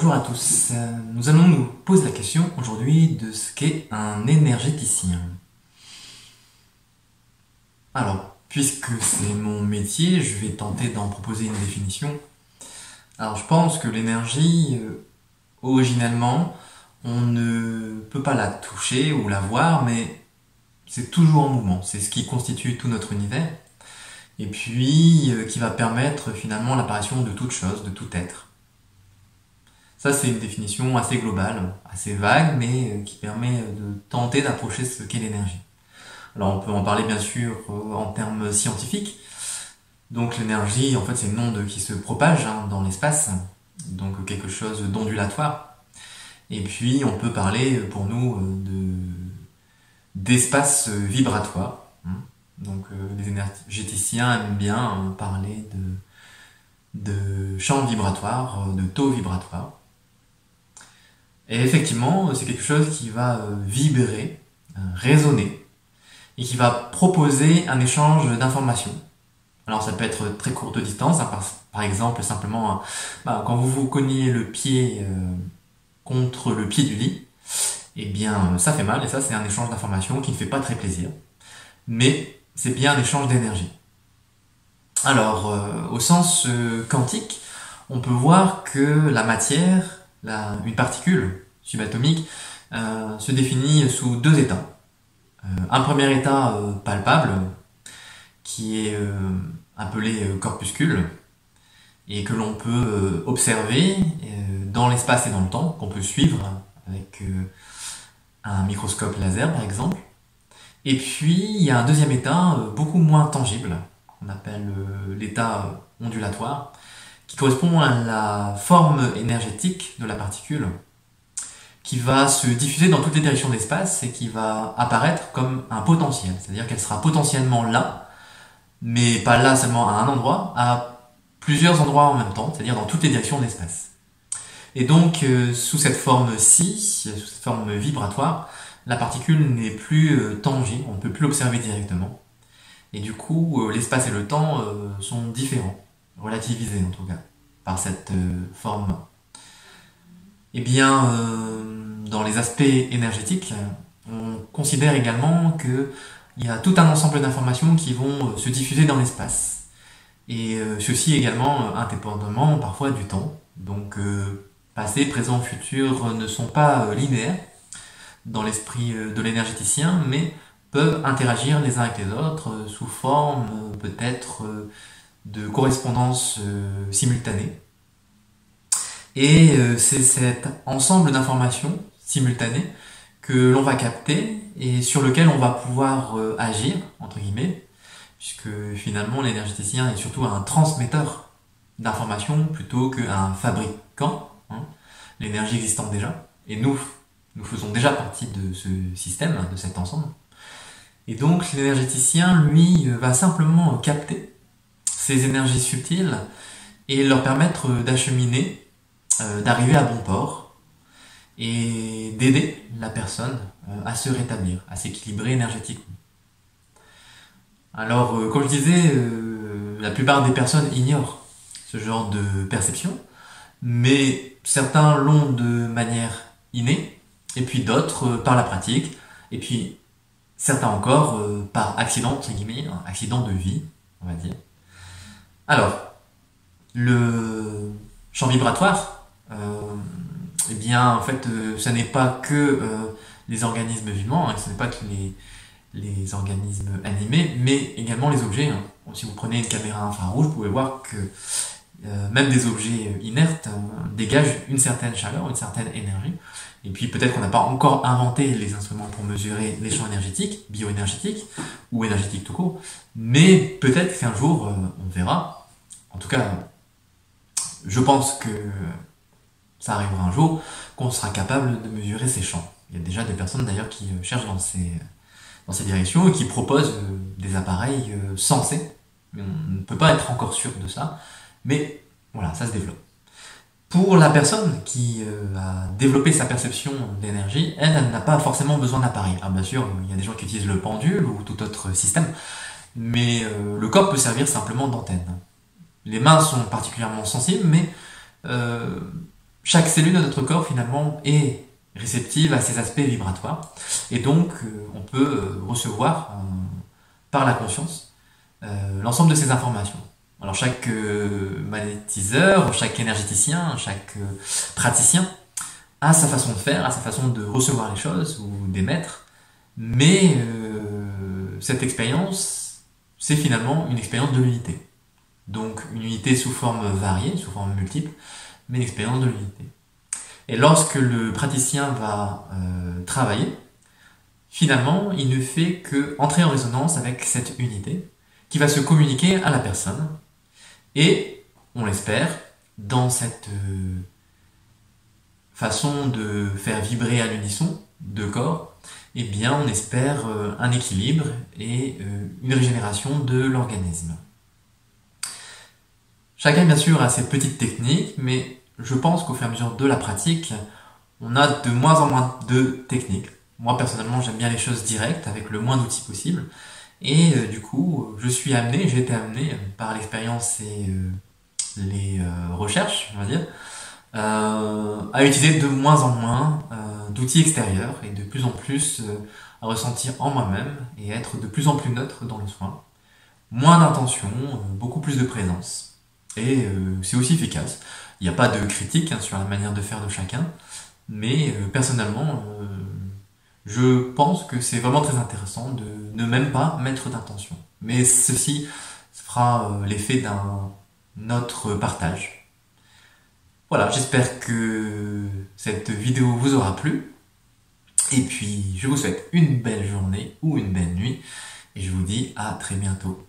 Bonjour à tous. Nous allons nous poser la question aujourd'hui de ce qu'est un énergéticien. Alors, puisque c'est mon métier, je vais tenter d'en proposer une définition. Alors, je pense que l'énergie, originellement, on ne peut pas la toucher ou la voir, mais c'est toujours en mouvement. C'est ce qui constitue tout notre univers. Et puis, qui va permettre finalement l'apparition de toute chose, de tout être. Ça, c'est une définition assez globale, assez vague, mais qui permet de tenter d'approcher ce qu'est l'énergie. Alors, on peut en parler bien sûr en termes scientifiques. Donc, l'énergie, en fait, c'est une onde qui se propage dans l'espace, donc quelque chose d'ondulatoire. Et puis, on peut parler pour nous d'espace vibratoire. Donc, les énergéticiens aiment bien parler de champs vibratoires, de taux vibratoires. Et effectivement, c'est quelque chose qui va vibrer, résonner, et qui va proposer un échange d'informations. Alors ça peut être très courte distance, par exemple simplement quand vous vous cognez le pied contre le pied du lit, eh bien ça fait mal, et ça c'est un échange d'informations qui ne fait pas très plaisir. Mais c'est bien un échange d'énergie. Alors, au sens quantique, on peut voir que la matière, une particule subatomique, se définit sous deux états. Un premier état palpable, qui est appelé corpuscule, et que l'on peut observer dans l'espace et dans le temps, qu'on peut suivre avec un microscope laser par exemple. Et puis, il y a un deuxième état beaucoup moins tangible, qu'on appelle l'état ondulatoire, qui correspond à la forme énergétique de la particule, qui va se diffuser dans toutes les directions de l'espace et qui va apparaître comme un potentiel. C'est-à-dire qu'elle sera potentiellement là, mais pas là seulement à un endroit, à plusieurs endroits en même temps, c'est-à-dire dans toutes les directions de l'espace. Et donc, sous cette forme-ci, sous cette forme vibratoire, la particule n'est plus tangible, on ne peut plus l'observer directement. Et du coup, l'espace et le temps sont différents, relativisés en tout cas, par cette forme. Eh bien, dans les aspects énergétiques, on considère également qu'il y a tout un ensemble d'informations qui vont se diffuser dans l'espace. Et ceci également indépendamment parfois du temps. Donc, passé, présent, futur ne sont pas linéaires dans l'esprit de l'énergéticien, mais peuvent interagir les uns avec les autres sous forme peut-être de correspondance simultanée. Et c'est cet ensemble d'informations simultanées que l'on va capter et sur lequel on va pouvoir agir, entre guillemets, puisque finalement l'énergéticien est surtout un transmetteur d'informations plutôt qu'un fabricant, l'énergie existant déjà. Et nous faisons déjà partie de ce système, de cet ensemble. Et donc l'énergéticien, lui, va simplement capter ces énergies subtiles et leur permettre d'acheminer, d'arriver à bon port et d'aider la personne à se rétablir, à s'équilibrer énergétiquement. Alors, comme je disais, la plupart des personnes ignorent ce genre de perception, mais certains l'ont de manière innée, et puis d'autres par la pratique, et puis certains encore par accident, entre guillemets, accident de vie, on va dire. Alors, le champ vibratoire, eh bien, en fait, ça n'est pas que les organismes vivants, ce n'est pas que les organismes animés, mais également les objets. Si vous prenez une caméra infrarouge, vous pouvez voir que même des objets inertes dégagent une certaine chaleur, une certaine énergie. Et puis peut-être qu'on n'a pas encore inventé les instruments pour mesurer les champs énergétiques, bioénergétiques, ou énergétiques tout court, mais peut-être qu'un jour on verra. En tout cas, je pense que ça arrivera un jour, qu'on sera capable de mesurer ces champs. Il y a déjà des personnes d'ailleurs qui cherchent dans ces directions et qui proposent des appareils sensés. Mais on ne peut pas être encore sûr de ça, mais voilà, ça se développe. Pour la personne qui a développé sa perception d'énergie, elle n'a pas forcément besoin d'appareil. Ah, bien sûr, il y a des gens qui utilisent le pendule ou tout autre système, mais le corps peut servir simplement d'antenne. Les mains sont particulièrement sensibles, mais chaque cellule de notre corps finalement est réceptive à ces aspects vibratoires. Et donc on peut recevoir par la conscience l'ensemble de ces informations. Alors chaque magnétiseur, chaque énergéticien, chaque praticien a sa façon de faire, a sa façon de recevoir les choses ou d'émettre, mais cette expérience, c'est finalement une expérience de l'unité. Donc une unité sous forme variée, sous forme multiple, mais une expérience de l'unité. Et lorsque le praticien va travailler, finalement, il ne fait que entrer en résonance avec cette unité qui va se communiquer à la personne. Et, on l'espère, dans cette façon de faire vibrer à l'unisson deux corps, eh bien, on espère un équilibre et une régénération de l'organisme. Chacun, bien sûr, a ses petites techniques, mais je pense qu'au fur et à mesure de la pratique, on a de moins en moins de techniques. Moi, personnellement, j'aime bien les choses directes, avec le moins d'outils possible. Et du coup, j'ai été amené par l'expérience et les recherches, on va dire, à utiliser de moins en moins d'outils extérieurs et de plus en plus à ressentir en moi-même et être de plus en plus neutre dans le soin. Moins d'intention, beaucoup plus de présence. Et c'est aussi efficace. Il n'y a pas de critique sur la manière de faire de chacun, mais personnellement, je pense que c'est vraiment très intéressant de ne même pas mettre d'intention. Mais ceci fera l'effet d'un autre partage. Voilà, j'espère que cette vidéo vous aura plu. Et puis, je vous souhaite une belle journée ou une belle nuit. Et je vous dis à très bientôt.